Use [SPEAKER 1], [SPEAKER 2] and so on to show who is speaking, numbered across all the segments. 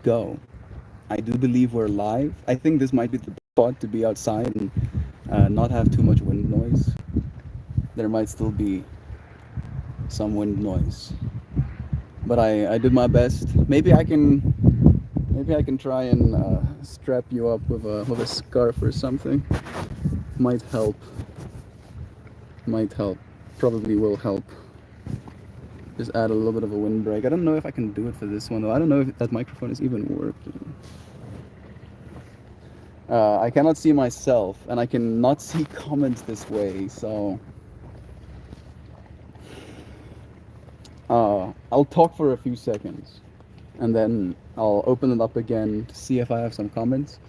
[SPEAKER 1] go. I do believe we're live. I think this might be the spot to be outside and not have too much wind noise. There might still be some wind noise, but I did my best. Maybe I can try and strap you up with a scarf or something. Might help. Might help. Probably will help. Just add a little bit of a windbreak. I don't know if I can do it for this one though. I don't know if that microphone is even working. I cannot see myself, and I cannot see comments this way, so I'll talk for a few seconds, and then I'll open it up again to see if I have some comments.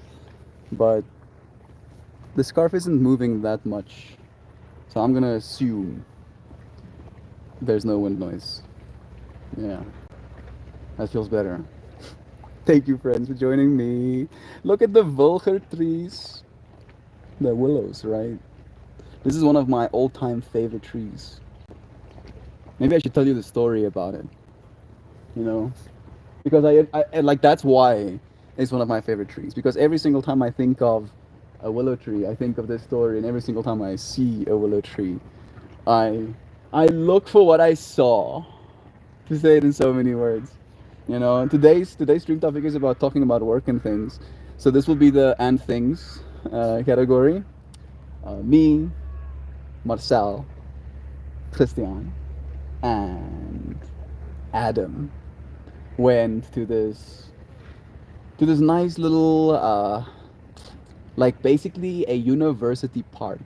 [SPEAKER 1] But the scarf isn't moving that much, so I'm gonna assume there's no wind noise. Yeah, that feels better. Thank you, friends, for joining me. Look at the Vulgar trees. The willows, right? This is one of my all-time favorite trees. Maybe I should tell you the story about it. You know, because I like that's why it's one of my favorite trees. Because every single time I think of a willow tree, I think of this story, and every single time I see a willow tree, I I look for what I saw. To say it in so many words. You know, today's stream topic is about talking about work and things. So this will be the and things category. Me, Marcel, Christian, and Adam went to this nice little like basically a university park,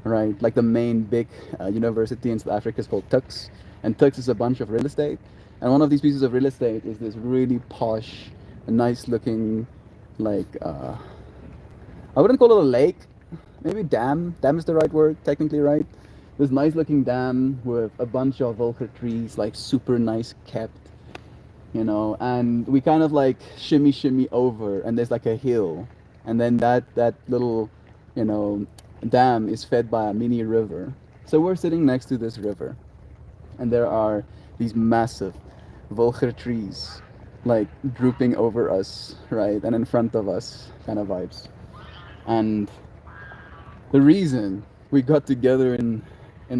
[SPEAKER 1] right? Like the main big university in South Africa is called Tux, and Tux is a bunch of real estate. And one of these pieces of real estate is this really posh, nice looking, like I wouldn't call it a lake, maybe dam. Dam is the right word, technically, right? This nice looking dam with a bunch of Volker trees, like super nice kept, you know. And we kind of like shimmy over, and there's like a hill, and then that little, you know, dam is fed by a mini river. So we're sitting next to this river, and there are these massive Volker trees like drooping over us, right? And in front of us, kind of vibes. And the reason we got together in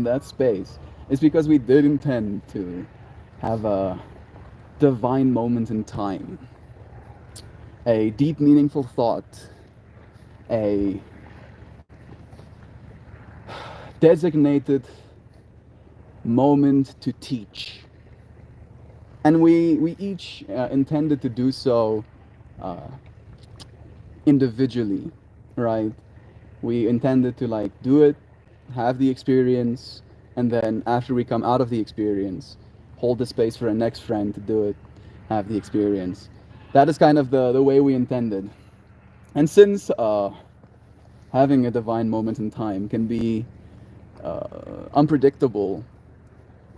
[SPEAKER 1] that space is because we did intend to have a divine moment in time, a deep, meaningful thought, a designated moment to teach. And we each intended to do so uh, individually, right? We intended to like do it, have the experience, and then after we come out of the experience, hold the space for a next friend to do it, have the experience. That is kind of the way we intended. And since having a divine moment in time can be unpredictable,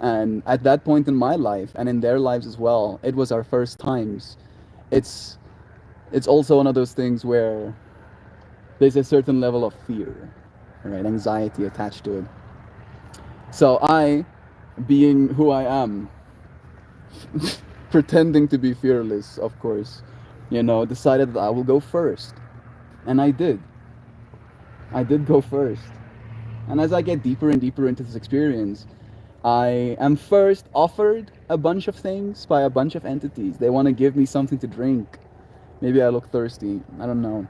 [SPEAKER 1] and at that point in my life and in their lives as well, it was our first times. It's it's also one of those things where there's a certain level of fear, right? Anxiety attached to it. So I, being who I am, pretending to be fearless, of course, you know, decided that I will go first. And I did. I did go first. And as I get deeper and deeper into this experience, I am first offered a bunch of things by a bunch of entities. They want to give me something to drink. Maybe I look thirsty. I don't know.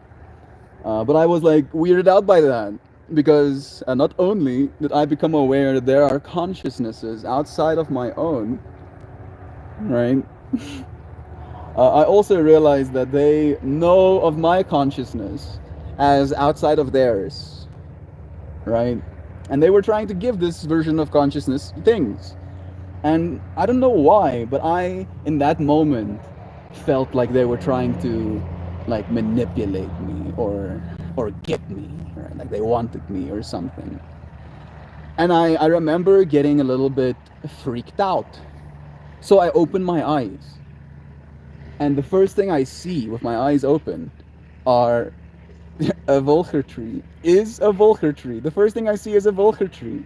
[SPEAKER 1] But I was like weirded out by that because not only did I become aware that there are consciousnesses outside of my own, right? I also realized that they know of my consciousness as outside of theirs, right? And they were trying to give this version of consciousness things. And I don't know why, but I, in that moment, felt like they were trying to like manipulate me or get me, right? Like they wanted me or something. And I remember getting a little bit freaked out. So I opened my eyes. And the first thing I see with my eyes open are a Volker tree. Is a Volker tree. The first thing I see is a Volker tree.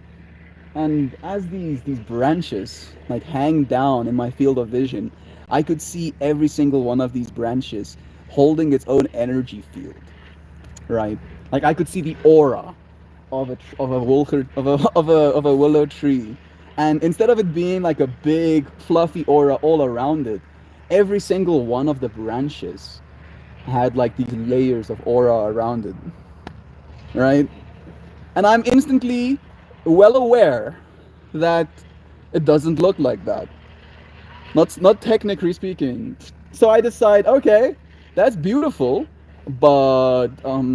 [SPEAKER 1] And as these branches like hang down in my field of vision, I could see every single one of these branches holding its own energy field, right? Like I could see the aura of a willow tree, and instead of it being like a big fluffy aura all around it, every single one of the branches had like these layers of aura around it, right? And I'm instantly well aware that it doesn't look like that. Not technically speaking. So I decide, okay, that's beautiful, but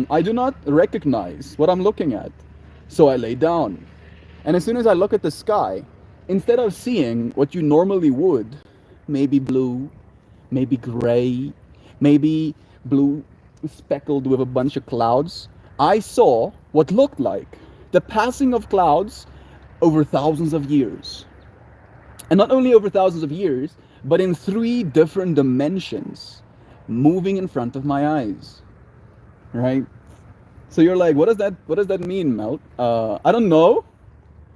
[SPEAKER 1] I do not recognize what I'm looking at. So I lay down. And as soon as I look at the sky, instead of seeing what you normally would, maybe blue, maybe gray, maybe blue speckled with a bunch of clouds, I saw what looked like the passing of clouds over thousands of years. And not only over thousands of years, but in three different dimensions, moving in front of my eyes, right? So you're like, what does that mean, Mel? I don't know,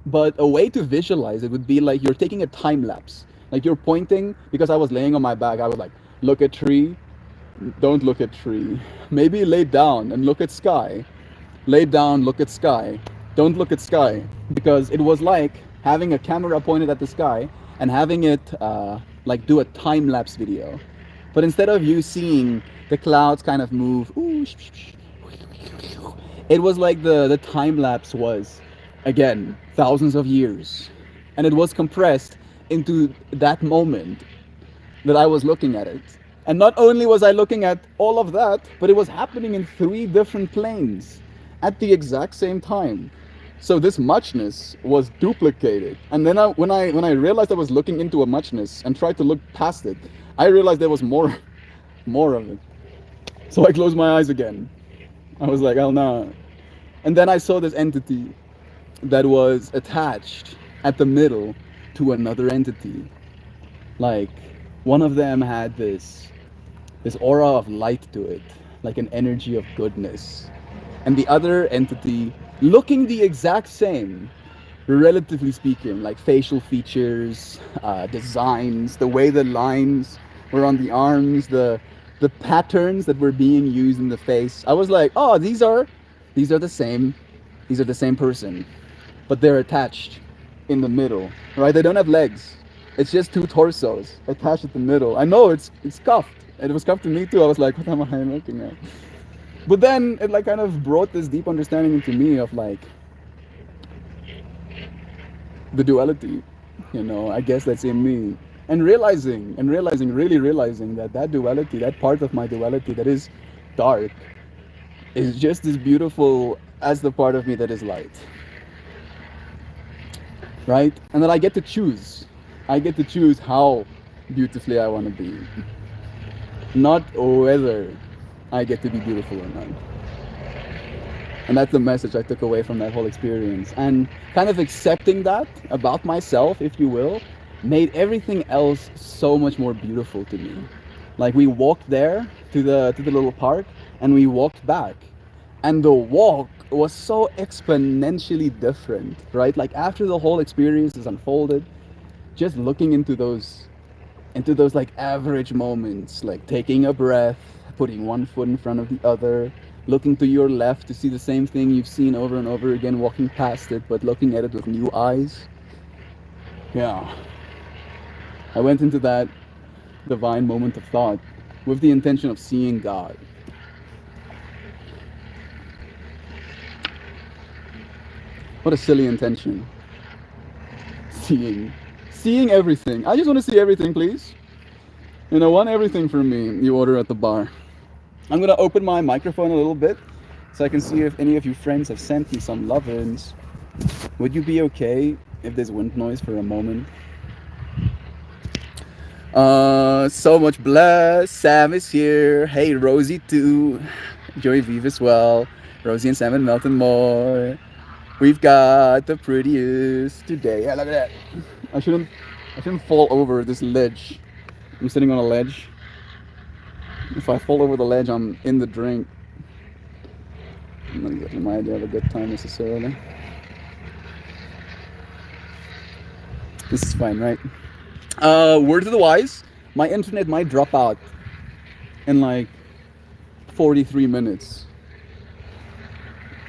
[SPEAKER 1] but a way to visualize it would be like you're taking a time lapse. Like you're pointing, because I was laying on my back, I was like, look at tree, don't look at tree. Maybe lay down and look at sky. Lay down, look at sky. Don't look at sky. Because it was like having a camera pointed at the sky and having it like do a time lapse video. But instead of you seeing the clouds kind of move, it was like the time lapse was, again, thousands of years. And it was compressed into that moment that I was looking at it. And not only was I looking at all of that, but it was happening in three different planes at the exact same time. So this muchness was duplicated. And then when I realized I was looking into a muchness and tried to look past it, I realized there was more of it. So I closed my eyes again. I was like, oh no. And then I saw this entity that was attached at the middle to another entity. Like one of them had this aura of light to it, like an energy of goodness. And the other entity, looking the exact same, relatively speaking, like facial features, designs, the way the lines were on the arms, the patterns that were being used in the face. I was like, oh, these are the same person, but they're attached in the middle, right? They don't have legs. It's just two torsos attached at the middle. I know it's cuffed. It was cuffed to me too. I was like, what am I looking at? But then it like kind of brought this deep understanding into me of like the duality, I guess that's in me. And really realizing that duality, that part of my duality that is dark, is just as beautiful as the part of me that is light. Right? And that I get to choose. I get to choose how beautifully I want to be. Not whether I get to be beautiful or not. And that's the message I took away from that whole experience. And kind of accepting that about myself, if you will, made everything else so much more beautiful to me. Like we walked there to the little park and we walked back. And the walk was so exponentially different, right? Like after the whole experience is unfolded, just looking into those like average moments, like taking a breath, putting one foot in front of the other, looking to your left to see the same thing you've seen over and over again, walking past it, but looking at it with new eyes. Yeah. I went into that divine moment of thought with the intention of seeing God. What a silly intention. Seeing everything. I just want to see everything, please. Want everything from me. You order at the bar. I'm going to open my microphone a little bit so I can see if any of you friends have sent me some love-ins. Would you be okay if there's wind noise for a moment? So much bless. Sam is here. Hey, Rosie too. Joey Vive as well. Rosie and Sam and Melton more. We've got the prettiest today. Yeah, look at that. I shouldn't fall over this ledge. I'm sitting on a ledge. If I fall over the ledge, I'm in the drink. I'm not getting my idea of a good time necessarily. This is fine, right? Word to the wise. My internet might drop out in like 43 minutes.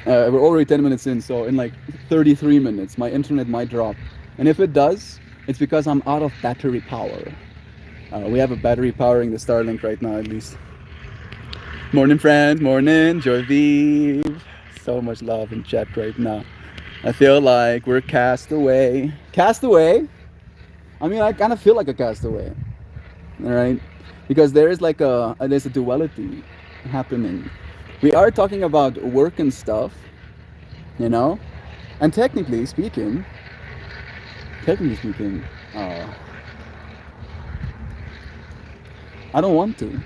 [SPEAKER 1] We're already 10 minutes in, so in like 33 minutes, my internet might drop. And if it does, it's because I'm out of battery power. We have a battery powering the Starlink right now, at least. Morning, friends. Morning. Joy Vive. So much love in chat right now. I feel like we're cast away. Cast away? I mean, I kind of feel like a castaway. All right? Because there is like there's a duality happening. We are talking about work and stuff, you know? And technically speaking, I don't want to.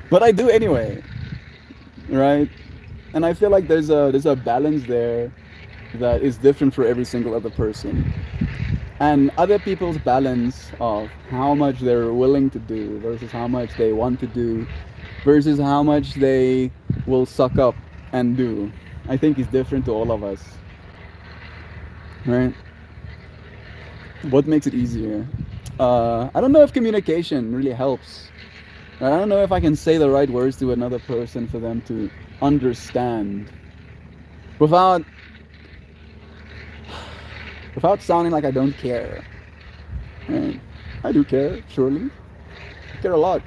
[SPEAKER 1] But I do anyway, right? And I feel like there's a balance there that is different for every single other person. And other people's balance of how much they're willing to do versus how much they want to do versus how much they will suck up and do, I think is different to all of us, right? What makes it easier? I don't know if communication really helps. I don't know if I can say the right words to another person for them to understand without sounding like I don't care. Right? I do care, surely. I care a lot.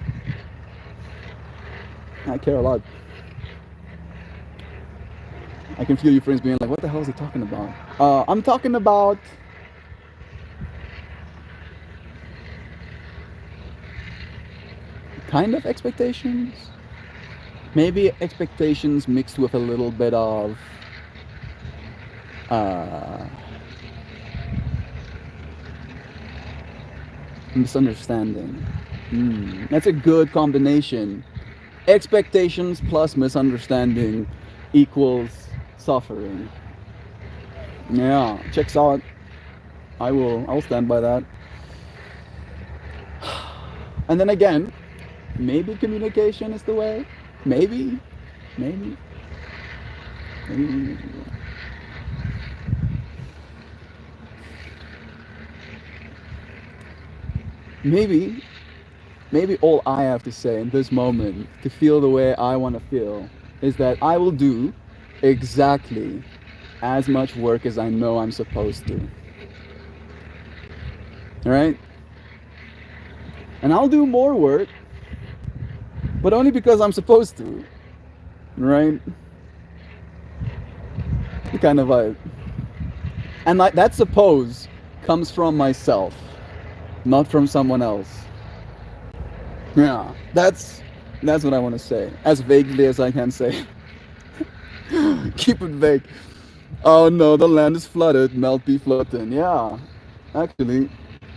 [SPEAKER 1] I care a lot. I can feel you friends being like, what the hell is he talking about? I'm talking about kind of expectations. Maybe expectations mixed with a little bit of misunderstanding. That's a good combination. Expectations plus misunderstanding equals suffering. Yeah, checks out. I'll stand by that. And then again, maybe communication is the way. Maybe. Maybe. Maybe. Maybe all I have to say in this moment to feel the way I want to feel is that I will do exactly as much work as I know I'm supposed to. All right? And I'll do more work, but only because I'm supposed to. Right? The kind of vibe. And that suppose comes from myself, not from someone else. Yeah, that's what I want to say, as vaguely as I can say. Keep it vague. Oh no, the land is flooded. Melt be floating. Yeah, actually,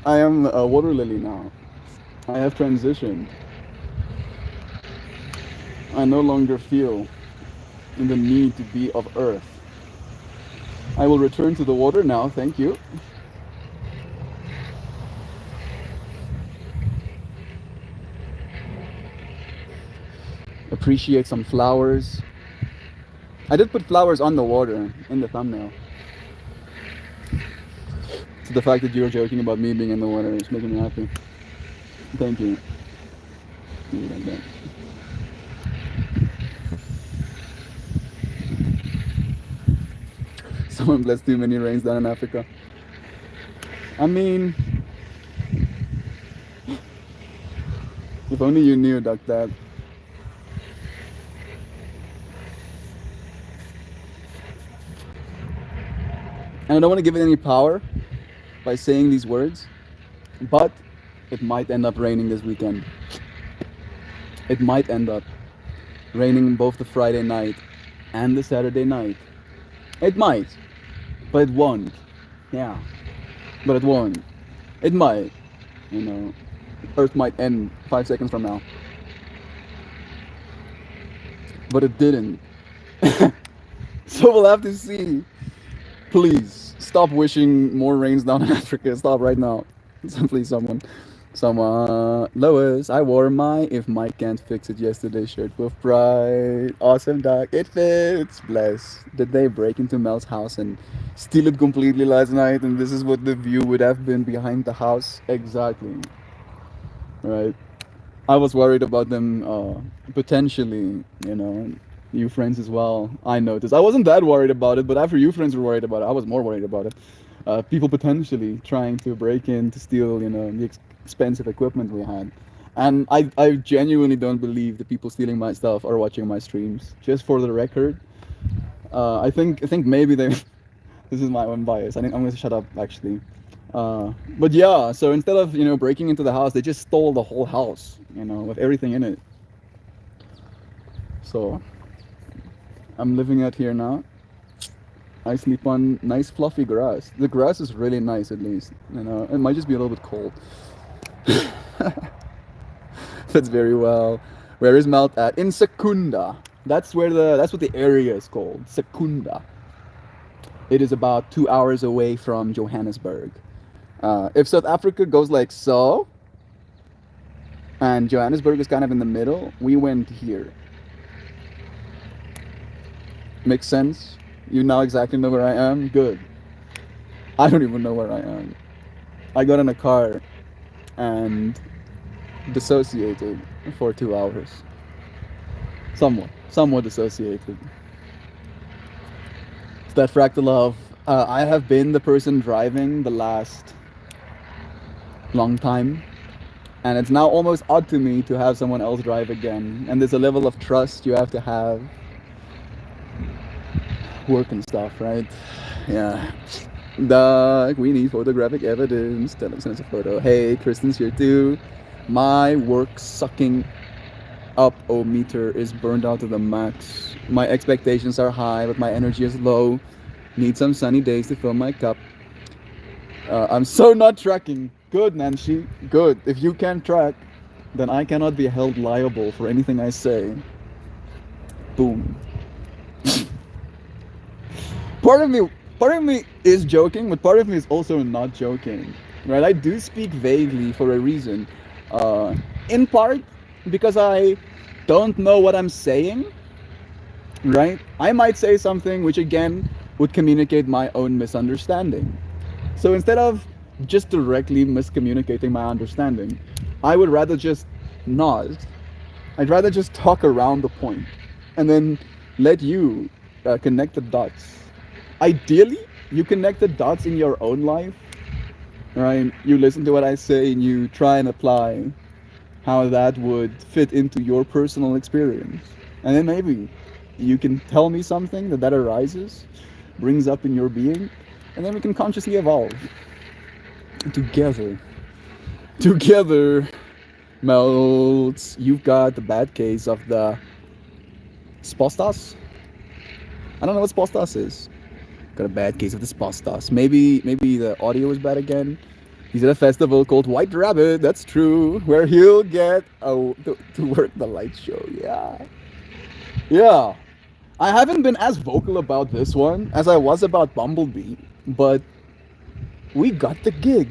[SPEAKER 1] I am a water lily now. I have transitioned. I no longer feel in the need to be of earth. I will return to the water now. Thank you. Appreciate some flowers. I did put flowers on the water in the thumbnail. So the fact that you were joking about me being in the water is making me happy. Thank you. Like that. Someone blessed too many rains down in Africa. I mean, if only you knew, Doc, that. And I don't want to give it any power by saying these words, but it might end up raining this weekend. It might end up raining both the Friday night and the Saturday night. It might, but it won't. Yeah, but it won't. It might. You know, Earth might end 5 seconds from now. But it didn't. So we'll have to see. Please stop wishing more rains down in Africa. Stop right now. Please, someone. Someone, Lois, I wore my "If Mike Can't Fix It Yesterday" shirt with pride. Awesome, dog. It fits. Bless. Did they break into Mel's house and steal it completely last night? And this is what the view would have been behind the house? Exactly. Right. I was worried about them potentially, new friends as well. I noticed. I wasn't that worried about it, but after you friends were worried about it, I was more worried about it. People potentially trying to break in to steal, the expensive equipment we had. And I genuinely don't believe the people stealing my stuff are watching my streams. Just for the record, I think maybe they. This is my own bias. I think I'm gonna shut up actually. But yeah, so instead of breaking into the house, they just stole the whole house, with everything in it. So I'm living out here now. I sleep on nice fluffy grass. The grass is really nice, at least. It might just be a little bit cold. That's very well. Where is Melt at? In Secunda. That's what the area is called. Secunda. It is about 2 hours away from Johannesburg. If South Africa goes like so, and Johannesburg is kind of in the middle, we went here. Makes sense? You now exactly know where I am? Good. I don't even know where I am. I got in a car and dissociated for 2 hours. Somewhat dissociated. It's that fractal of I have been the person driving the last long time, and it's now almost odd to me to have someone else drive again. And there's a level of trust you have to have. Work and stuff, right? Yeah. Doug, we need photographic evidence. Tell him send us a photo. Hey, Kristen's here too. My work sucking up meter is burned out to the max. My expectations are high, but my energy is low. Need some sunny days to fill my cup. I'm so not tracking. Good, Nancy. Good. If you can't track, then I cannot be held liable for anything I say. Boom. Part of me is joking, but part of me is also not joking, right? I do speak vaguely for a reason, in part because I don't know what I'm saying, right? I might say something which again would communicate my own misunderstanding. So instead of just directly miscommunicating my understanding, I would rather just nod. I'd rather just talk around the point and then let you connect the dots. Ideally, you connect the dots in your own life, right? You listen to what I say and you try and apply how that would fit into your personal experience. And then maybe you can tell me something that arises, brings up in your being, and then we can consciously evolve together. Together, Melts. You've got the bad case of the Spostas? I don't know what Spostas is. Got a bad case of the Spostas. Maybe the audio is bad again. He's at a festival called White Rabbit. That's true, where he'll get to work the light show. Yeah. I haven't been as vocal about this one as I was about Bumblebee, but we got the gig.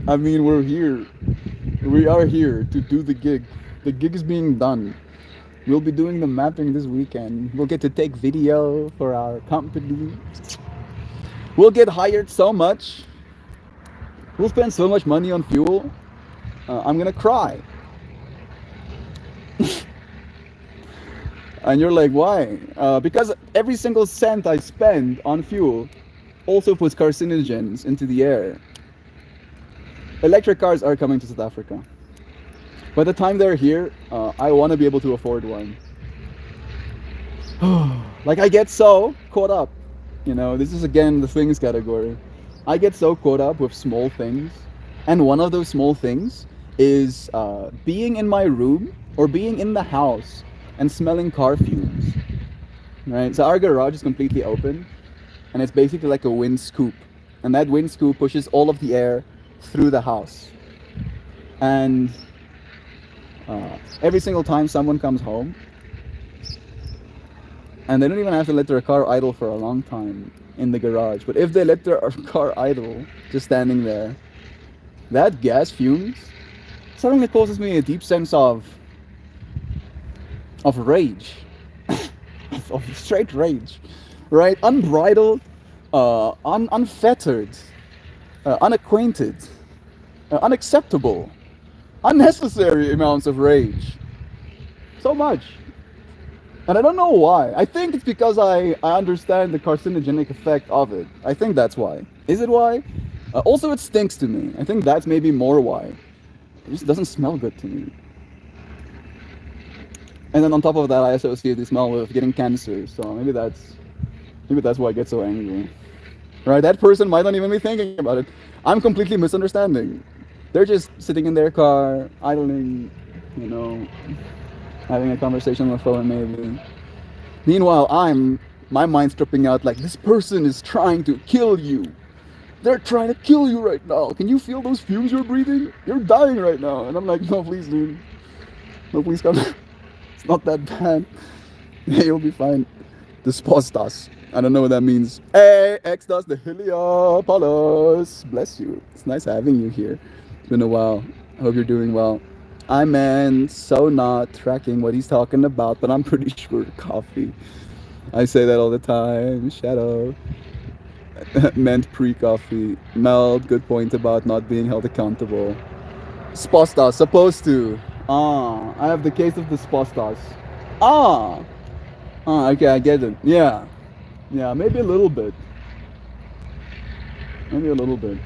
[SPEAKER 1] I mean, we're here. We are here to do the gig. The gig is being done. We'll be doing the mapping this weekend. We'll get to take video for our company. We'll get hired so much. We'll spend so much money on fuel. I'm gonna cry. And you're like, why? Because every single cent I spend on fuel also puts carcinogens into the air. Electric cars are coming to South Africa. By the time they're here, I want to be able to afford one. Like, I get so caught up. This is again the things category. I get so caught up with small things. And one of those small things is being in my room or being in the house and smelling car fumes. Right? So our garage is completely open. And it's basically like a wind scoop. And that wind scoop pushes all of the air through the house. And every single time someone comes home, and they don't even have to let their car idle for a long time in the garage, but if they let their car idle, just standing there, that gas fumes suddenly causes me a deep sense of rage, of straight rage, right? Unbridled, unfettered, unacquainted, unacceptable, unnecessary amounts of rage. So much. And I don't know why. I think it's because I understand the carcinogenic effect of it. I think that's why. Is it why? Also, it stinks to me. I think that's maybe more why. It just doesn't smell good to me. And then on top of that, I associate the smell with getting cancer. So maybe that's why I get so angry. Right? That person might not even be thinking about it. I'm completely misunderstanding. They're just sitting in their car, idling, you know, having a conversation on the phone maybe. Meanwhile, my mind's tripping out like this person is trying to kill you. They're trying to kill you right now. Can you feel those fumes you're breathing? You're dying right now. And I'm like, no, please, dude. No, please come. It's not that bad. You'll be fine. Dispostas. I don't know what that means. Hey, Extas the Heliopolis. Bless you. It's nice having you here. It's been a while. I hope you're doing well. I meant so not tracking what he's talking about, but I'm pretty sure coffee. I say that all the time. Shadow. Meant pre-coffee. Meld, good point about not being held accountable. Spostas, supposed to. I have the case of the spostas. Ah, okay, I get it. Yeah, maybe a little bit. Maybe a little bit.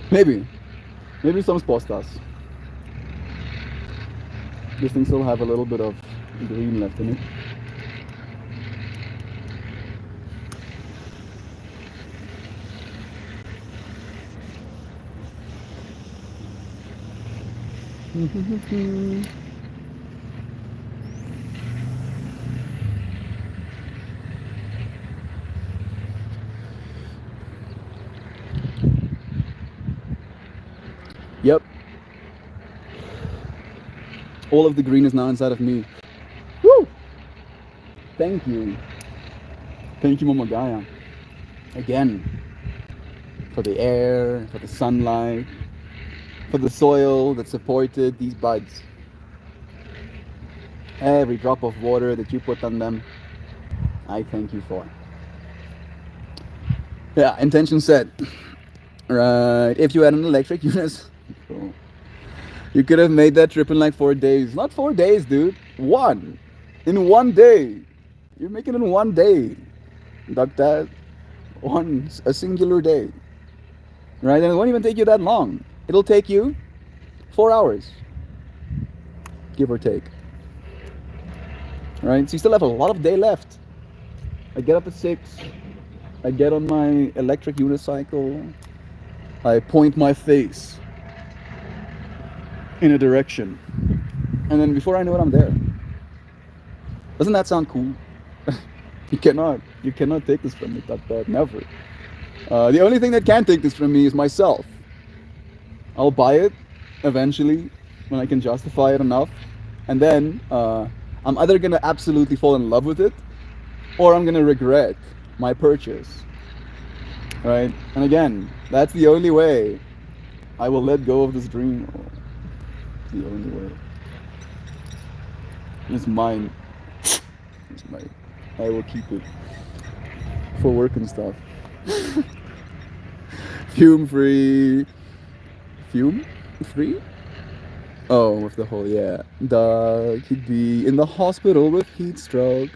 [SPEAKER 1] Maybe some spostas. This thing still have a little bit of green left in it. Yep. All of the green is now inside of me. Woo! Thank you. Thank you, Momogaya. Again. For the air, for the sunlight, for the soil that supported these buds. Every drop of water that you put on them, I thank you for. Yeah, intention set. Right. If you had an electric unit, you could have made that trip in like 4 days. Not 4 days, dude. One. In 1 day. You're making it in 1 day. Doctor. A singular day. Right? And it won't even take you that long. It'll take you 4 hours. Give or take. Right? So you still have a lot of day left. I get up at 6. I get on my electric unicycle. I point my face in a direction. And then before I know it, I'm there. Doesn't that sound cool? You cannot take this from me, Doctor. Never. The only thing that can take this from me is myself. I'll buy it eventually when I can justify it enough. And then I'm either going to absolutely fall in love with it or I'm going to regret my purchase. Right? And again, that's the only way I will let go of this dream. It's the only way. It's mine. It's mine. I will keep it for work and stuff. Fume free. Fume free? Oh, with the whole, yeah. Doug, he'd be in the hospital with heat stroke.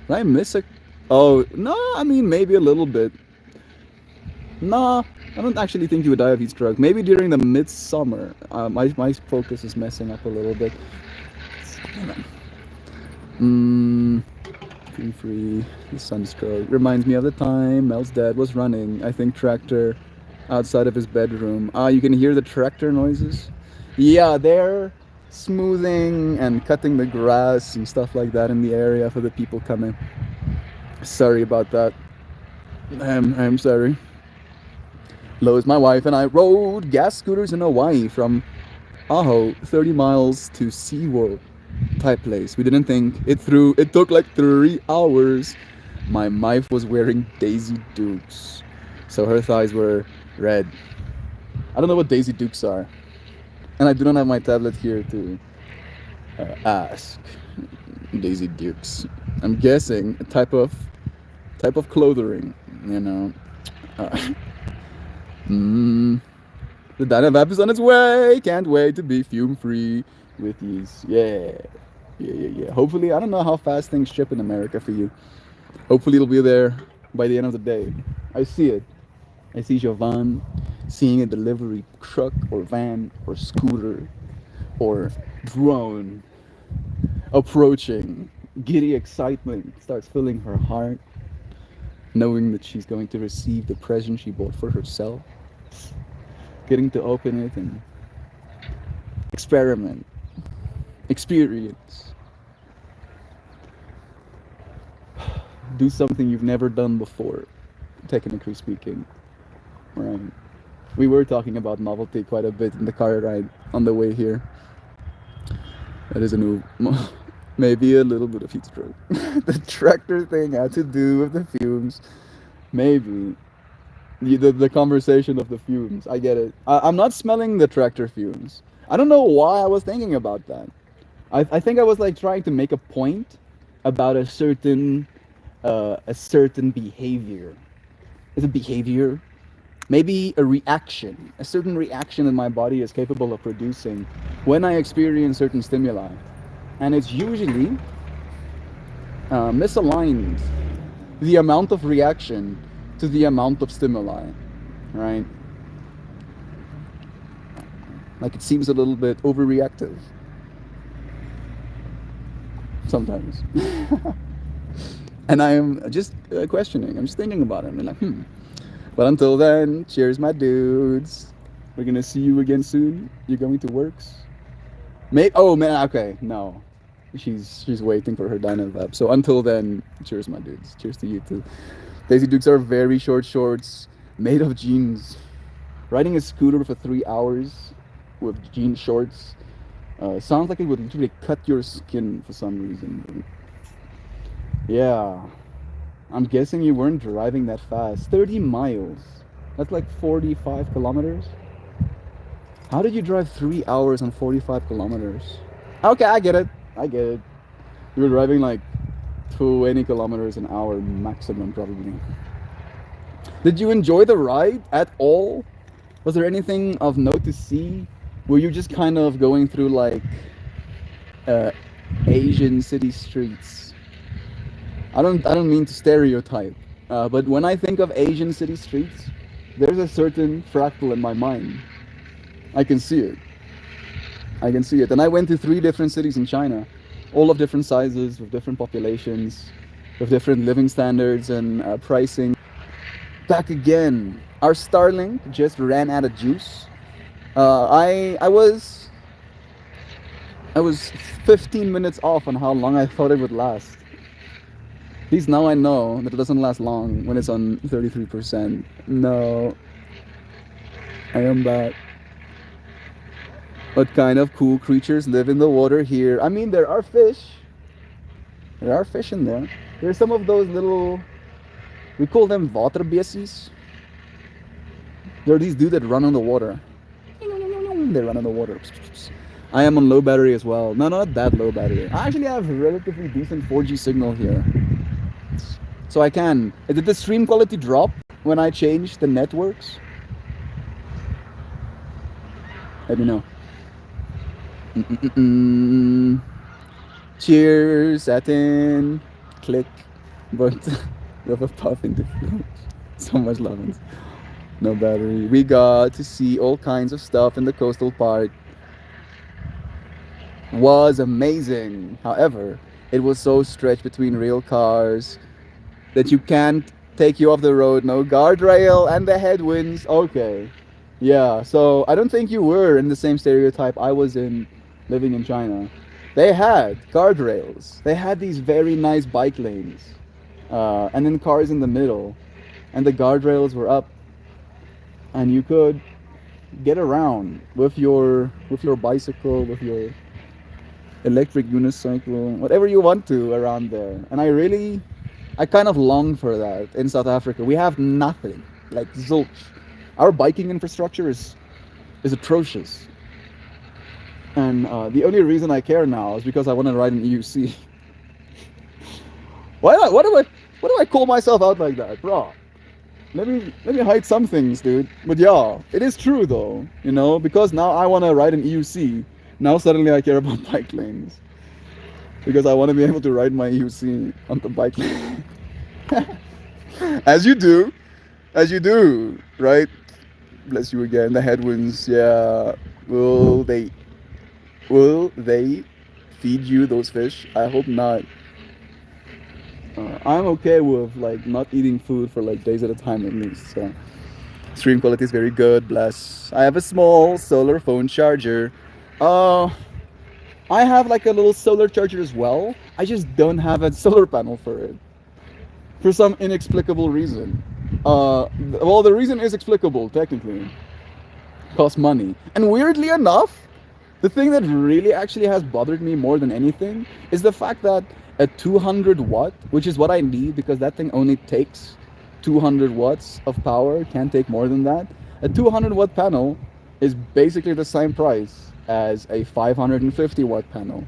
[SPEAKER 1] Did I miss a... Oh, no, I mean, maybe a little bit. Nah, I don't actually think he would die of heat stroke. Maybe during the midsummer. My focus is messing up a little bit. Free, sunstroke. Reminds me of the time Mel's dad was running, I think, tractor outside of his bedroom. You can hear the tractor noises. Yeah, they're smoothing and cutting the grass and stuff like that in the area for the people coming. Sorry about that. I'm sorry. Lois, my wife, and I rode gas scooters in Hawaii from Aho, 30 miles to SeaWorld type place. We didn't think it through. It took like 3 hours. My wife was wearing Daisy Dukes, so her thighs were red. I don't know what Daisy Dukes are, and I do not have my tablet here to ask. Daisy Dukes. I'm guessing a type of clothing, you know. Uh, mm, the Dynavap is on its way. Can't wait to be fume free with ease. Yeah. Hopefully, I don't know how fast things ship in America for you. Hopefully, it'll be there by the end of the day. I see it. I see Jovan seeing a delivery truck or van or scooter or drone approaching. Giddy excitement starts filling her heart, knowing that she's going to receive the present she bought for herself, getting to open it and experiment, experience, do something you've never done before, technically speaking. Right. We were talking about novelty quite a bit in the car ride on the way here. That is a new, maybe a little bit of heat stroke. The tractor thing had to do with the fumes. Maybe. The conversation of the fumes. I get it. I'm not smelling the tractor fumes. I don't know why I was thinking about that. I think I was like trying to make a point about a certain behavior. Is it behavior? Maybe a reaction, a certain reaction that my body is capable of producing when I experience certain stimuli. And it's usually misaligned, the amount of reaction to the amount of stimuli, right? Like it seems a little bit overreactive sometimes. And I am just questioning, I'm just thinking about it. I'm like, But until then, cheers, my dudes. We're gonna see you again soon. You're going to works. Oh man, okay, no. She's waiting for her Dynavap. So until then, cheers, my dudes. Cheers to you too. Daisy Dukes are very short shorts, made of jeans. Riding a scooter for 3 hours with jean shorts sounds like it would literally cut your skin for some reason. Yeah. I'm guessing you weren't driving that fast. 30 miles. That's like 45 kilometers. How did you drive 3 hours and 45 kilometers? Okay, I get it. You were driving like 20 kilometers an hour maximum, probably. Did you enjoy the ride at all? Was there anything of note to see? Were you just kind of going through like Asian city streets? I don't mean to stereotype, but when I think of Asian city streets, there's a certain fractal in my mind. I can see it. And I went to 3 different cities in China, all of different sizes, with different populations, with different living standards and pricing. Back again, our Starlink just ran out of juice. I was 15 minutes off on how long I thought it would last. At least now I know that it doesn't last long when it's on 33%. No. I am back. What kind of cool creatures live in the water here? I mean, there are fish. There are fish in there. There's some of those little, we call them waterbeesties. There are these dudes that run on the water. They run on the water. I am on low battery as well. No, not that low battery. I actually have relatively decent 4G signal here. So I can. Did the stream quality drop when I changed the networks? Let me know. Cheers, satin, click, but with a puff into so much love. No battery. We got to see all kinds of stuff in the coastal part. Was amazing. However, it was so stretched between real cars that you can't take you off the road. No guardrail and the headwinds. Okay. Yeah, so I don't think you were in the same stereotype I was in living in China. They had guardrails. They had these very nice bike lanes. And then cars in the middle. And the guardrails were up. And you could get around with your bicycle, with your electric unicycle, whatever you want to around there. And I really I kind of long for that in South Africa. We have nothing, like zilch. Our biking infrastructure is atrocious, and the only reason I care now is because I want to ride an EUC. Why do I call myself out like that, bro? Let me hide some things, dude. But yeah, it is true though, you know, because now I want to ride an EUC. Now suddenly I care about bike lanes because I want to be able to ride my EUC on the bike lane. As you do, right? Bless you again. The headwinds, yeah. Will they will they feed you those fish? I hope not. I'm okay with like not eating food for like days at a time at least. So stream quality is very good. Bless. I have a small solar phone charger. Uh, I have like a little solar charger as well. I just don't have a solar panel for it for some inexplicable reason. Well, the reason is explicable technically. Costs money, and weirdly enough, the thing that really actually has bothered me more than anything is the fact that a 200 watt, which is what I need because that thing only takes 200 watts of power, can't take more than that. A 200 watt panel is basically the same price as a 550 watt panel.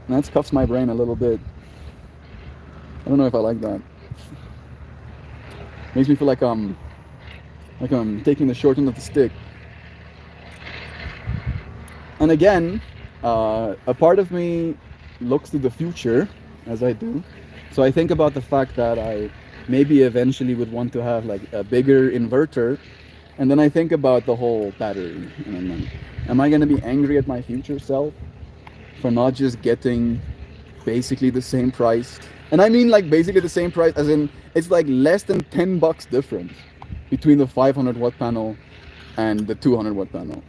[SPEAKER 1] And that scuffs my brain a little bit. I don't know if I like that. Makes me feel like I'm taking the short end of the stick. And again, a part of me looks to the future, as I do. So I think about the fact that I maybe eventually would want to have like a bigger inverter. And then I think about the whole battery. And I'm like, am I going to be angry at my future self for not just getting basically the same price? And I mean like basically the same price as in it's like less than $10 difference between the 500 watt panel and the 200 watt panel.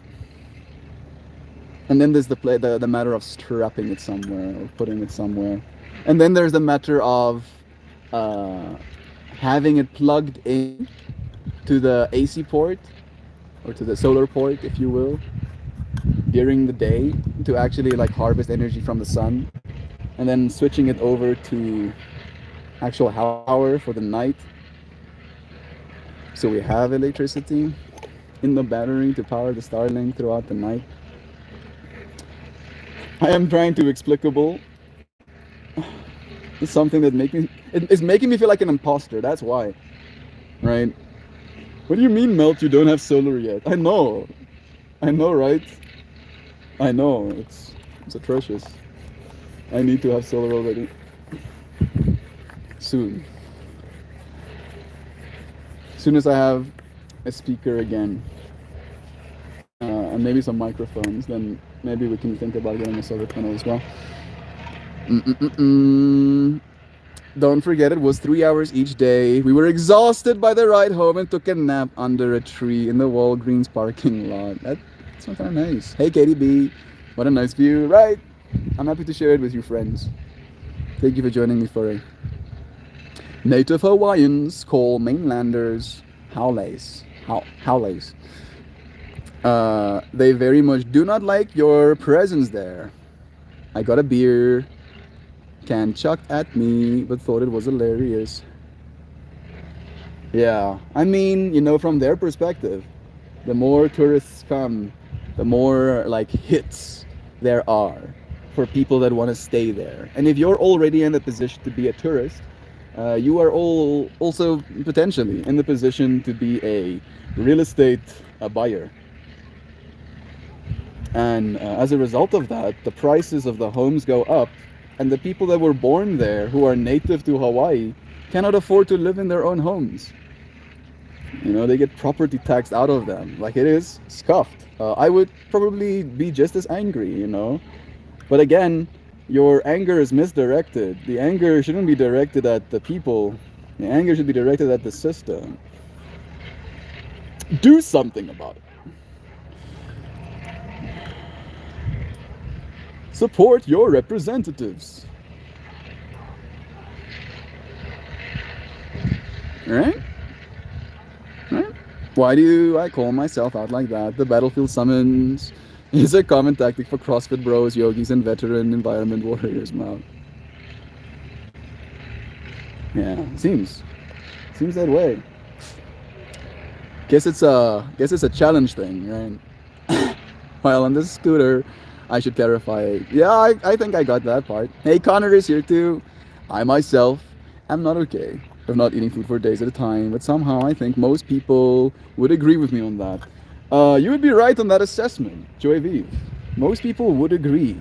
[SPEAKER 1] And then there's the matter of strapping it somewhere or putting it somewhere. And then there's the matter of having it plugged in to the AC port or to the solar port, if you will, during the day to actually like harvest energy from the sun, and then switching it over to actual power for the night. So we have electricity in the battery to power the Starlink throughout the night. I am trying to explicable. It's something that is making me feel like an imposter. That's why, right? What do you mean, Melt? You don't have solar yet? I know, right? I know it's atrocious. I need to have solar already soon. As soon as I have a speaker again and maybe some microphones, then maybe we can think about getting a solar panel as well. Don't forget, it was 3 hours each day. We were exhausted by the ride home and took a nap under a tree in the Walgreens parking lot. That's not kind of nice. Hey, KDB, what a nice view, right? I'm happy to share it with you, friends. Thank you for joining me for a Native Hawaiians call mainlanders howlays. Howlays. They very much do not like your presence there. I got a beer. Can chuck at me, but thought it was hilarious. Yeah, I mean, you know, from their perspective, the more tourists come, the more like hits there are for people that want to stay there. And if you're already in a position to be a tourist, you are also potentially in the position to be a real estate buyer. And as a result of that, the prices of the homes go up, and the people that were born there who are native to Hawaii cannot afford to live in their own homes. You know, they get property taxed out of them. Like, it is scuffed. I would probably be just as angry, you know. But again, your anger is misdirected. The anger shouldn't be directed at the people. The anger should be directed at the system. Do something about it. Support your representatives. Right? Right? Why do I call myself out like that? The battlefield summons is a common tactic for CrossFit bros, yogis, and veteran environment warriors, man. Yeah, seems that way. Guess it's a challenge thing, right? While on this scooter, I should clarify. Yeah, I think I got that part. Hey, Connor is here too. I myself am not okay with not eating food for days at a time, but somehow I think most people would agree with me on that. You would be right on that assessment, Joy V. Most people would agree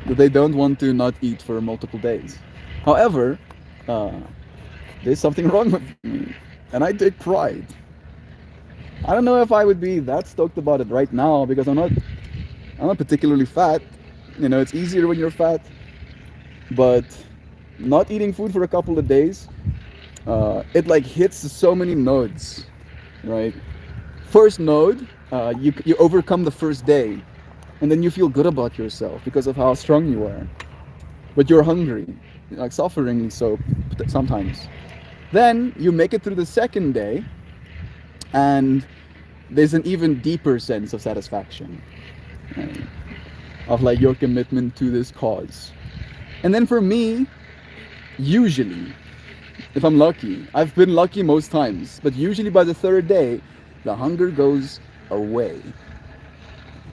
[SPEAKER 1] that they don't want to not eat for multiple days. However, uh, there's something wrong with me, and I take pride. I don't know if I would be that stoked about it right now because I'm not particularly fat. You know, it's easier when you're fat, but not eating food for a couple of days, it like hits so many nodes, right? First node, you overcome the first day, and then you feel good about yourself because of how strong you are. But you're hungry, like sufferingly so sometimes. Then you make it through the second day, and there's an even deeper sense of satisfaction, right? Of like your commitment to this cause. And then for me, usually, if I'm lucky, I've been lucky most times, but usually by the third day, the hunger goes away.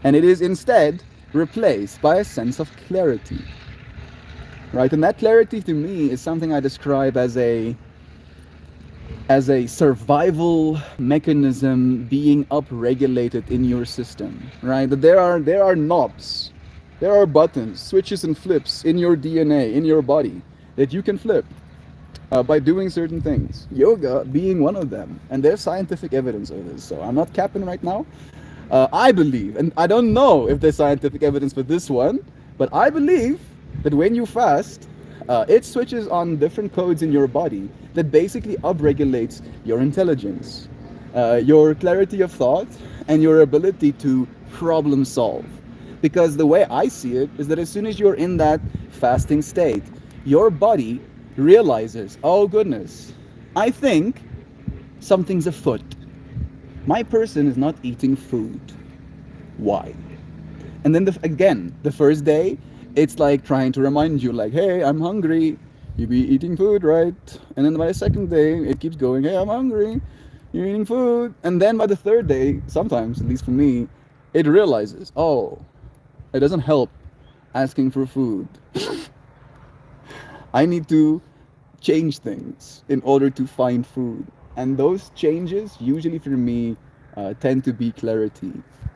[SPEAKER 1] And it is instead replaced by a sense of clarity, right? And that clarity to me is something I describe as a survival mechanism being upregulated in your system, right? That there are knobs, there are buttons, switches, and flips in your DNA, in your body that you can flip by doing certain things. Yoga being one of them, and there's scientific evidence of this. So I'm not capping right now. I believe, and I don't know if there's scientific evidence for this one, but I believe that when you fast, it switches on different codes in your body that basically upregulates your intelligence, your clarity of thought, and your ability to problem solve. Because the way I see it is that as soon as you're in that fasting state, your body realizes, oh goodness, I think something's afoot. My person is not eating food. Why? And then again, the first day, it's like trying to remind you, like, hey, I'm hungry. You be eating food, right? And then by the second day, it keeps going, hey, I'm hungry. You're eating food. And then by the third day, sometimes, at least for me, it realizes, oh, it doesn't help asking for food. I need to change things in order to find food. And those changes, usually for me, tend to be clarity.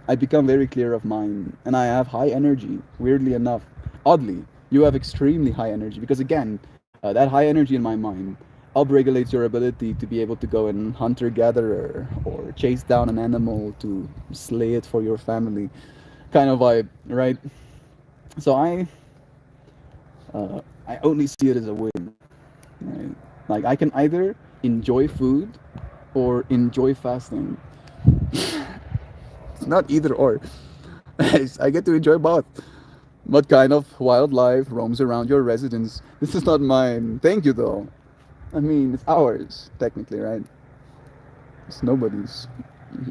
[SPEAKER 1] I become very clear of mind and I have high energy, weirdly enough. Oddly, you have extremely high energy because, again, that high energy in my mind upregulates your ability to be able to go and hunter gatherer or chase down an animal to slay it for your family kind of vibe, right? So I only see it as a win, right? Like I can either enjoy food or enjoy fasting. It's not either or. I get to enjoy both. What kind of wildlife roams around your residence? This is not mine. Thank you, though. I mean, it's ours, technically, right? It's nobody's,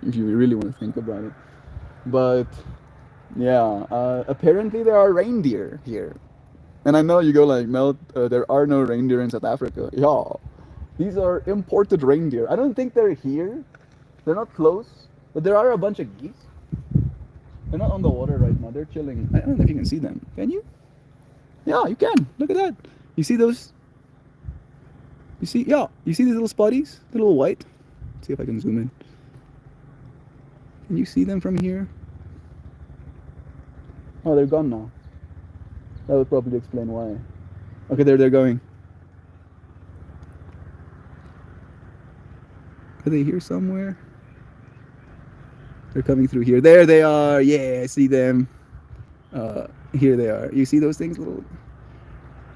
[SPEAKER 1] if you really want to think about it. But, yeah, apparently there are reindeer here. And I know you go like, Mel, there are no reindeer in South Africa. Yeah, these are imported reindeer. I don't think they're here. They're not close, but there are a bunch of geese. They're not on the water right now. They're chilling. I don't know if you can see them. Can you? Yeah, you can. Look at that. You see those? You see? Yeah. You see these little spotties? They're a little white. Let's see if I can zoom in. Can you see them from here? Oh, they're gone now. That would probably explain why. Okay, there they're going. Are they here somewhere? They're coming through here. There they are. Yeah, I see them. Here they are. You see those things? Little.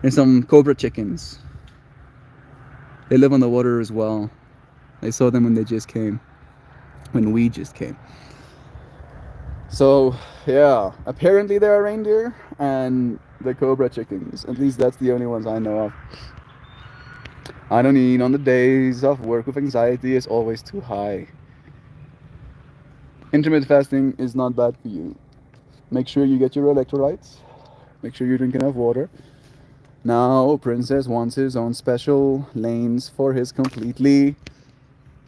[SPEAKER 1] There's some cobra chickens. They live on the water as well. I saw them when they just came. When we just came. So, yeah. Apparently there are reindeer and the cobra chickens. At least that's the only ones I know of. I don't eat on the days of work with anxiety is always too high. Intermittent fasting is not bad for you. Make sure you get your electrolytes. Make sure you drink enough water. Now, Princess wants his own special lanes for his completely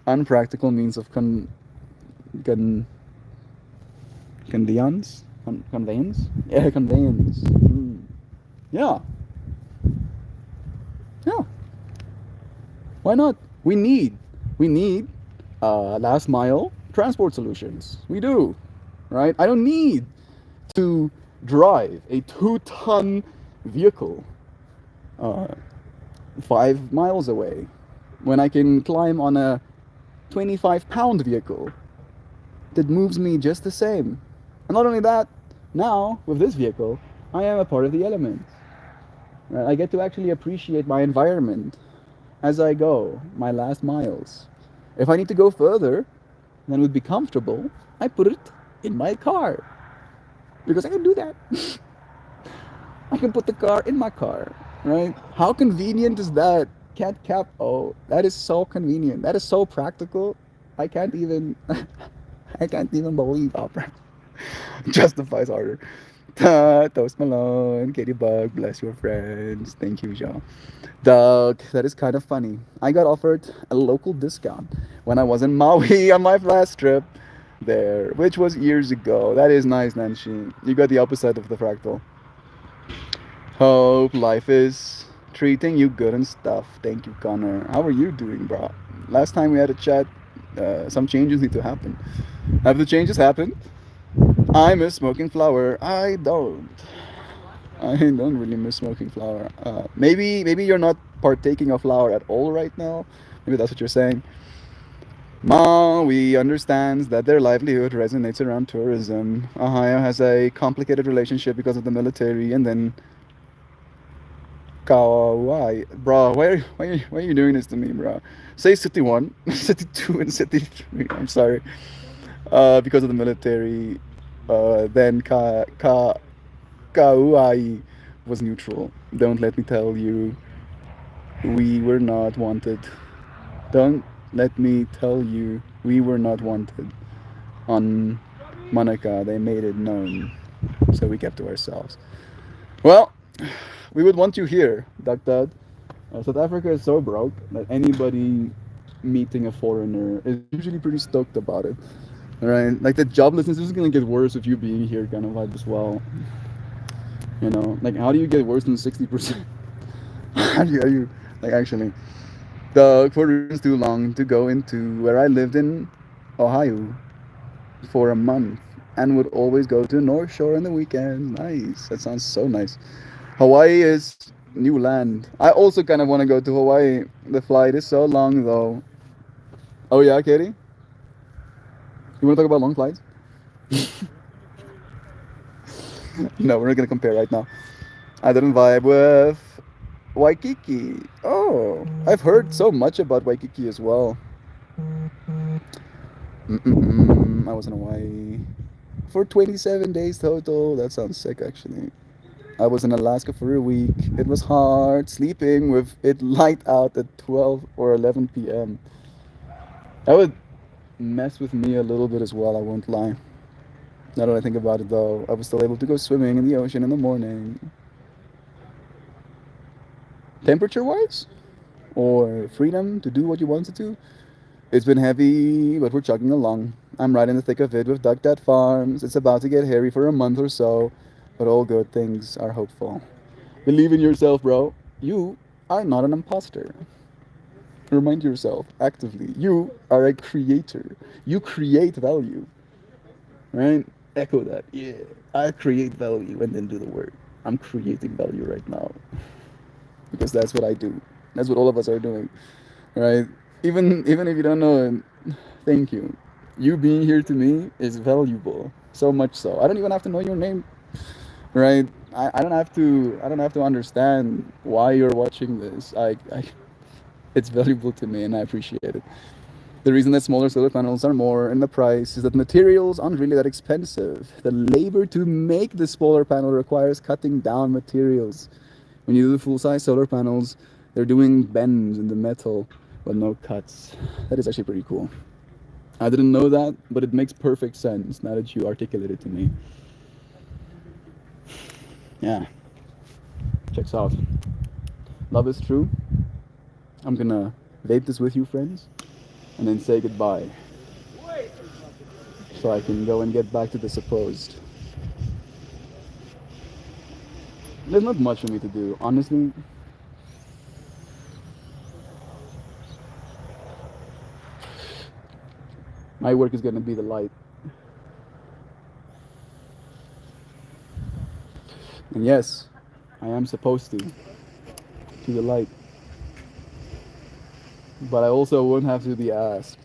[SPEAKER 1] unpractical means of con conveyance? Conveyance? Yeah, conveyance. Yeah, yeah. Why not? We need last mile transport solutions. We do, right? I don't need to drive a 2-ton vehicle uh, 5 miles away when I can climb on a 25-pound vehicle that moves me just the same. And not only that, now with this vehicle, I am a part of the elements. Right? I get to actually appreciate my environment as I go my last miles. If I need to go further than would be comfortable, I put it in my car because I can do that. I can put the car in my car, right? How convenient is that? Cat cap. Oh, that is so convenient. That is so practical. I can't even. I can't even believe how practical. Justifies harder. Toast Malone, Katie Bug, bless your friends. Thank you, Jean. Doug, that is kind of funny. I got offered a local discount when I was in Maui on my last trip there, which was years ago. That is nice, Nancy. You got the opposite of the fractal. Hope life is treating you good and stuff. Thank you, Connor. How are you doing, bro? Last time we had a chat, some changes need to happen. Have the changes happened? I miss smoking flower. I don't. I don't really miss smoking flower. Maybe you're not partaking of flower at all right now. Maybe that's what you're saying. Maui understands that their livelihood resonates around tourism. Ohio has a complicated relationship because of the military, and then Kauai. Bro, why are you doing this to me, bro? Say City 1, City 2, and City 3. I'm sorry. Because of the military, then Kauai was neutral. Don't let me tell you, we were not wanted. Don't let me tell you, we were not wanted. On Monica, they made it known, so we kept to ourselves. Well, we would want you here, Dagdad. South Africa is so broke that anybody meeting a foreigner is usually pretty stoked about it. Right? Like the joblessness is gonna get worse with you being here, kind of vibe as well. You know, like how do you get worse than 60%? How do you like actually? The for reasons too long to go into where I lived in Ohio for a month and would always go to North Shore on the weekends. Nice. That sounds so nice. Hawaii is new land. I also kind of want to go to Hawaii. The flight is so long though. Oh yeah, Katie? You want to talk about long flights? No, we're not gonna compare right now. I didn't vibe with Waikiki. Oh, I've heard so much about Waikiki as well. I was in Hawaii for 27 days total. That sounds sick, actually. I was in Alaska for a week. It was hard sleeping with it light out at 12 or 11 p.m. That would mess with me a little bit as well, I won't lie. Now that I think about it though, I was still able to go swimming in the ocean in the morning. Temperature wise? Or freedom to do what you wanted to? It's been heavy, but we're chugging along. I'm right in the thick of it with Duck Dad Farms. It's about to get hairy for a month or so, but all good things are hopeful. Believe in yourself, bro. You are not an imposter. Remind yourself actively. You are a creator. You create value. Right? Echo that. Yeah. I create value and then do the work. I'm creating value right now. Because that's what I do. That's what all of us are doing. Right? Even if you don't know it, thank you. You being here to me is valuable. So much so. I don't even have to know your name. Right? I don't have to understand why you're watching this. It's valuable to me and I appreciate it. The reason that smaller solar panels are more in the price is that materials aren't really that expensive. The labor to make the solar panel requires cutting down materials. When you do the full-size solar panels, they're doing bends in the metal, but no cuts. That is actually pretty cool. I didn't know that, but it makes perfect sense now that you articulate it to me. Yeah, checks out. love is true. I'm gonna vape this with you, friends, and then say goodbye. So I can go and get back to the supposed. There's not much for me to do, honestly. My work is gonna be the light. And yes, I am supposed to the light. But I also won't have to be asked.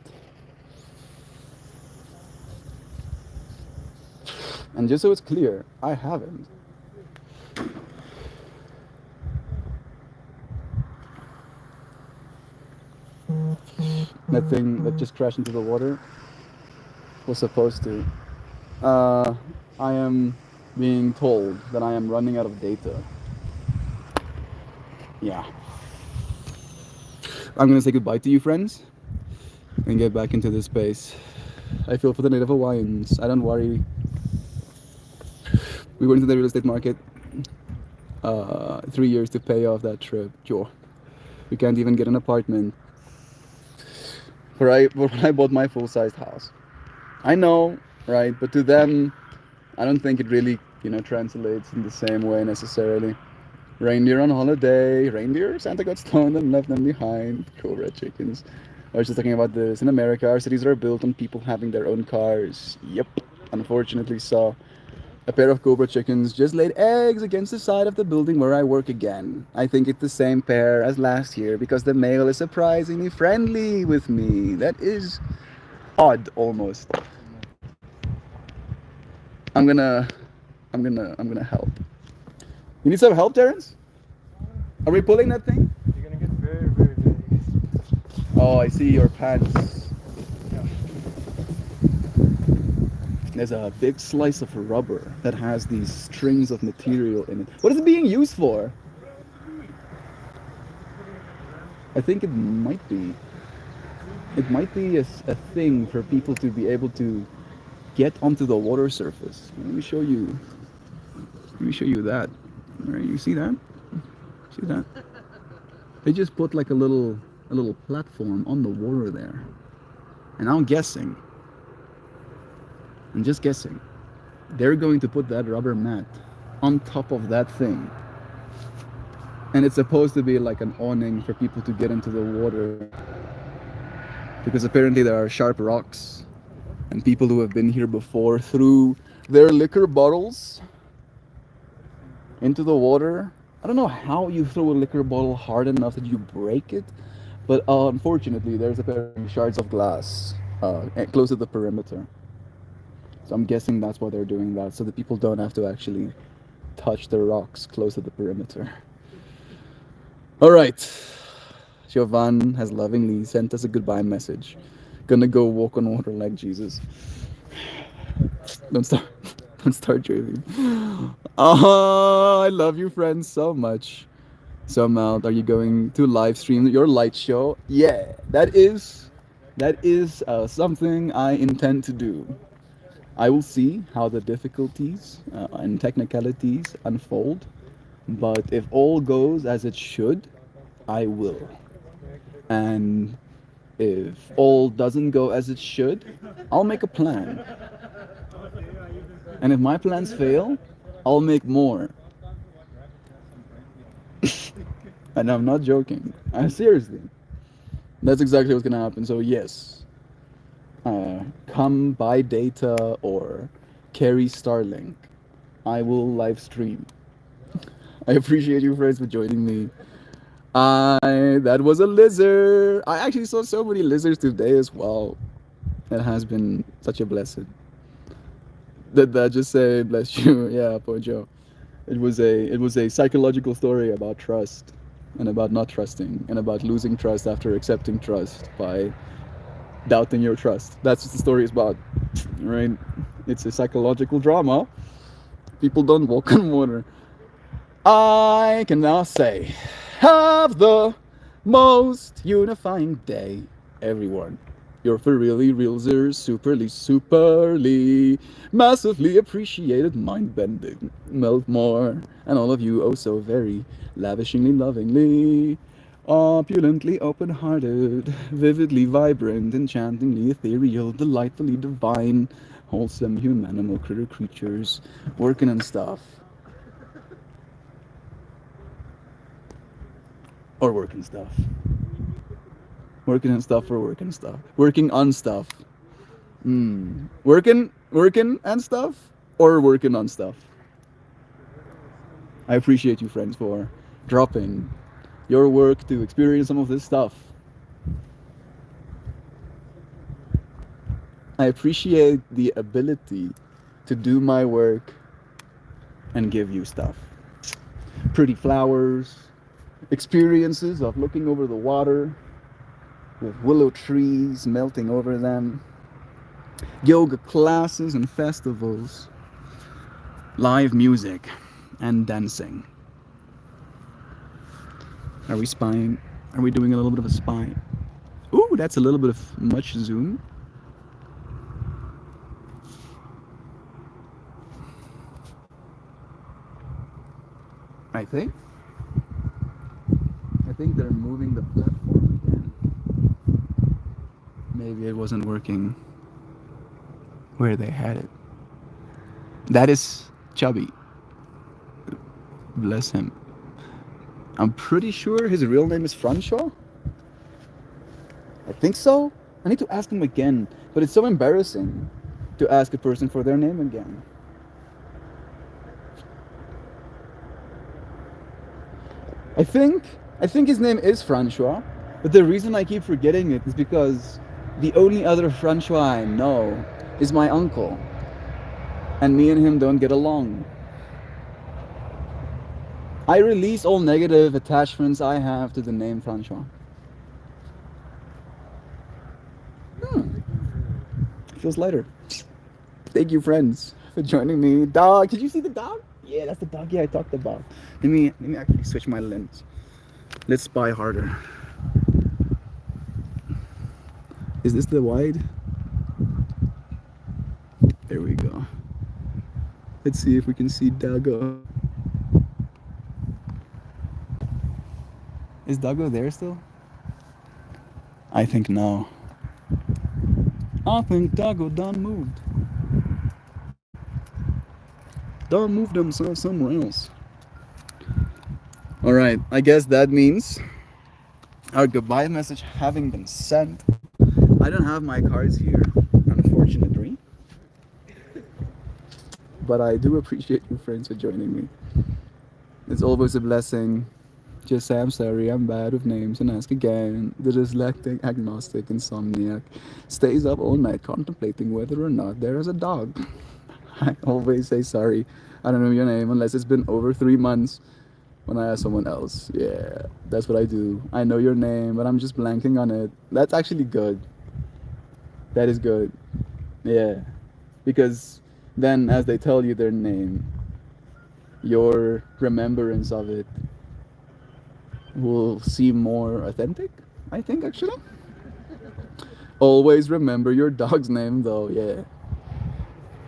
[SPEAKER 1] And just so it's clear, I haven't. That thing that just crashed into the water was supposed to. I am being told that I am running out of data. Yeah. I'm gonna say goodbye to you, friends, and get back into this space. I feel for the native Hawaiians. I don't worry. We went to the real estate market 3 years to pay off that trip. Sure. We can't even get an apartment. Where I bought my full-sized house. I know, right? But to them, I don't think it really, translates in the same way necessarily. Reindeer on holiday, reindeer, Santa got stoned and left them behind. Cobra chickens. I was just talking about this. In America, our cities are built on people having their own cars. Yep. Unfortunately, saw a pair of cobra chickens just laid eggs against the side of the building where I work again. I think it's the same pair as last year because the male is surprisingly friendly with me. That is odd almost. I'm gonna help. You need some help, Terrence? Are we pulling that thing?
[SPEAKER 2] You're gonna get very, very big.
[SPEAKER 1] Oh, I see your pants.
[SPEAKER 2] Yeah.
[SPEAKER 1] There's a big slice of rubber that has these strings of material in it. What is it being used for? I think it might be. It might be a thing for people to be able to get onto the water surface. Let me show you. Let me show you that. All right, you see that? See that? They just put like a little platform on the water there. And I'm guessing. I'm just guessing. They're going to put that rubber mat on top of that thing. And it's supposed to be like an awning for people to get into the water. Because apparently there are sharp rocks. And people who have been here before threw their liquor bottles into the water. I don't know how you throw a liquor bottle hard enough that you break it. But unfortunately, there's apparently shards of glass close to the perimeter. So I'm guessing that's why they're doing that, so that people don't have to actually touch the rocks close to the perimeter. All right. Jovan has lovingly sent us a goodbye message. Gonna go walk on water like Jesus. Don't start dreaming. Oh, I love you, friends, so much. So Mal, are you going to live stream your light show? Yeah, that is something I intend to do. I will see how the difficulties and technicalities unfold, but if all goes as it should, I will. And if all doesn't go as it should, I'll make a plan. And if my plans fail, I'll make more. And I'm not joking. Seriously. That's exactly what's gonna happen. So yes. Come buy data or carry Starlink. I will live stream. I appreciate you friends for joining me. That was a lizard. I actually saw so many lizards today as well. It has been such a blessing. Did that just say bless you? Yeah, Pojo. It was a psychological story about trust and about not trusting and about losing trust after accepting trust by doubting your trust. That's what the story is about, right? It's a psychological drama. People don't walk on water. I can now say, have the most unifying day, everyone. You're for really realsers, superly, massively appreciated, mind bending, melt more, and all of you oh so very lavishingly, lovingly, opulently open hearted, vividly vibrant, enchantingly ethereal, delightfully divine, wholesome humanimal critter creatures, working and stuff. Or working stuff. Working and stuff or working stuff. Working on stuff. Working and stuff or working on stuff. I appreciate you friends for dropping your work to experience some of this stuff. I appreciate the ability to do my work and give you stuff. Pretty flowers, experiences of looking over the water with willow trees melting over them, yoga classes and festivals, live music and dancing. Are we spying? Are we doing a little bit of a spy? Ooh, that's a little bit of much zoom. I think they're moving the platform again. Maybe it wasn't working where they had it. That is Chubby. Bless him. I'm pretty sure his real name is Francois. I think so. I need to ask him again, but it's so embarrassing to ask a person for their name again. I think his name is Francois, but the reason I keep forgetting it is because the only other Francois I know is my uncle, and me and him don't get along. I release all negative attachments I have to the name Francois. Feels lighter. Thank you, friends, for joining me. Dog, did you see the dog? Yeah, that's the doggy I talked about. Let me actually switch my lens. Let's spy harder. Is this the wide? There we go. Let's see if we can see Dago. Is Dago there still? I think no. I think Dago done moved. Done moved himself somewhere else. Alright, I guess that means our goodbye message having been sent. I don't have my cards here, unfortunately. But I do appreciate you friends for joining me. It's always a blessing. Just say I'm sorry, I'm bad with names and ask again. The dyslexic, agnostic, insomniac stays up all night contemplating whether or not there is a dog. I always say sorry. I don't know your name unless it's been over 3 months when I ask someone else. Yeah, that's what I do. I know your name, but I'm just blanking on it. That's actually good. That is good. Yeah. Because then as they tell you their name, your remembrance of it will seem more authentic, I think, actually. Always remember your dog's name, though. Yeah,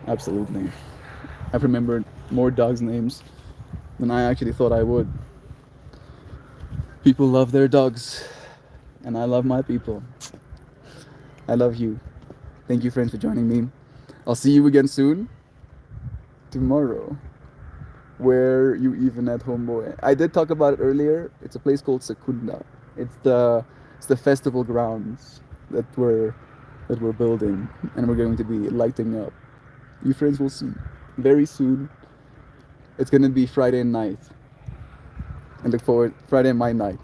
[SPEAKER 1] absolutely. I've remembered more dogs' names than I actually thought I would. People love their dogs, and I love my people. I love you. Thank you, friends, for joining me. I'll see you again soon. Tomorrow. Where you even at, homeboy? I did talk about it earlier. It's a place called Secunda. It's the festival grounds that we're building, and we're going to be lighting up. You friends will see very soon. It's gonna be Friday night. Friday my night.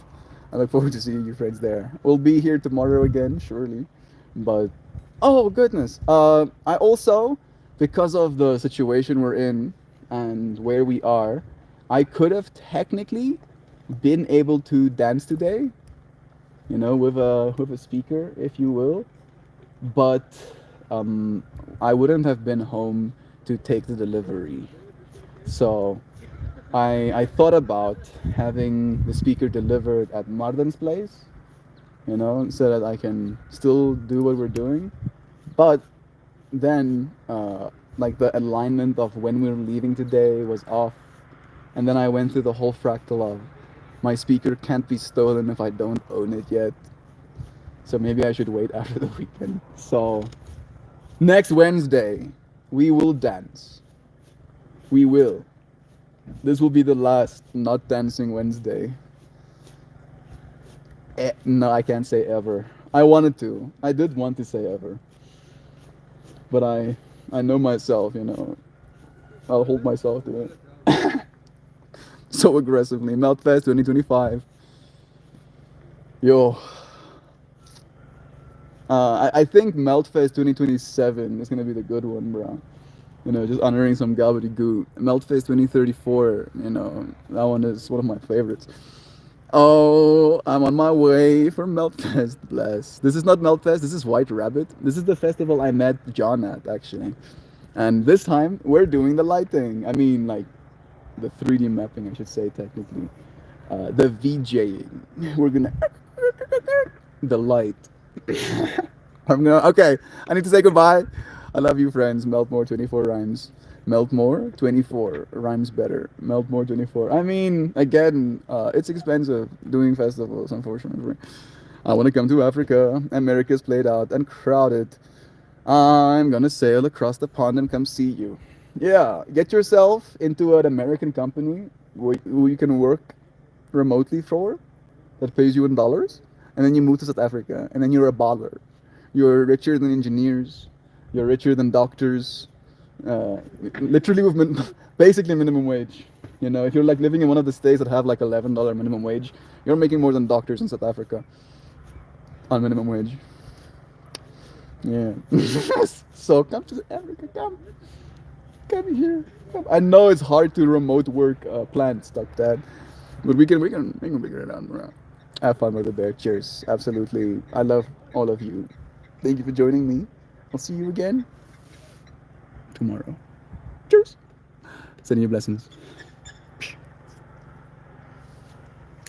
[SPEAKER 1] I look forward to seeing you friends there. We'll be here tomorrow again, surely. But oh goodness. I also, because of the situation we're in and where we are, I could have technically been able to dance today, you know, with a speaker, if you will, but I wouldn't have been home to take the delivery. So I thought about having the speaker delivered at Marden's place, you know, so that I can still do what we're doing. But then, like the alignment of when we're leaving today was off, and then I went through the whole fractal of my speaker can't be stolen if I don't own it yet. So maybe I should wait after the weekend. So next Wednesday, we will dance. We will. This will be the last not dancing Wednesday. No, I can't say ever. I wanted to. I did want to say ever. But I know myself, you know. I'll hold myself to it. So aggressively. Meltfest 2025. Yo. I think Meltfest 2027 is gonna be the good one, bro. You know, just honoring some gobbledygook. Meltfest 2034, you know, that one is one of my favorites. Oh, I'm on my way for Meltfest. Bless. This is not Meltfest. This is White Rabbit. This is the festival I met John at, actually. And this time we're doing the lighting. I mean, like the 3D mapping, I should say, technically. The VJing. We're gonna the light. I'm gonna. Okay, I need to say goodbye. I love you, friends. Meltmore 24 rhymes. Meltmore 24 rhymes better. Meltmore 24. I mean, again, it's expensive doing festivals, unfortunately. I want to come to Africa. America's played out and crowded. I'm gonna sail across the pond and come see you. Yeah, get yourself into an American company who you can work remotely for that pays you in dollars, and then you move to South Africa, and then you're a baller. You're richer than engineers. You're richer than doctors. Literally with basically minimum wage. You know, if you're like living in one of the states that have like $11 minimum wage, you're making more than doctors in South Africa on minimum wage. Yeah. So come to Africa. Come here. Come. I know it's hard to remote work plants like that, but we can figure it out. Bro. Have fun with the bear. Cheers. Absolutely. I love all of you. Thank you for joining me. I'll see you again tomorrow. Cheers. Sending you blessings.